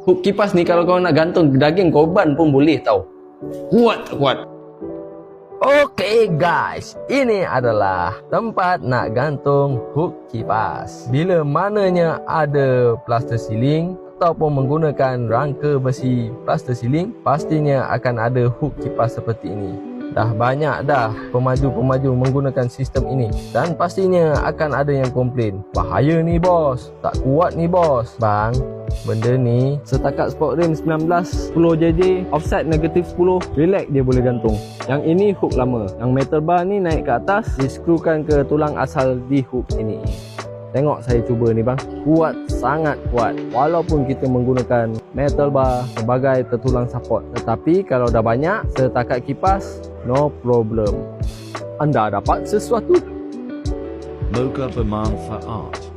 Hook kipas ni kalau kau nak gantung daging korban pun boleh tau. Kuat tak kuat? Okey guys, ini adalah tempat nak gantung hook kipas. Bila mananya ada plaster ceiling ataupun menggunakan rangka besi plaster ceiling, pastinya akan ada hook kipas seperti ini. Dah banyak dah pemaju-pemaju menggunakan sistem ini dan pastinya akan ada yang komplain, bahaya ni bos, tak kuat ni bos. Bang, benda ni setakat sport rim 19 10JJ, offset negatif 10, relax dia boleh gantung. Yang ini hook lama, yang metal bar ni naik ke atas, diskrukan ke tulang asal di hook ini. Tengok saya cuba ni bang, kuat, sangat kuat. Walaupun kita menggunakan metal bar sebagai tertulang support, tetapi kalau dah banyak setakat kipas, no problem. Anda dapat sesuatu. Moga bermanfaat.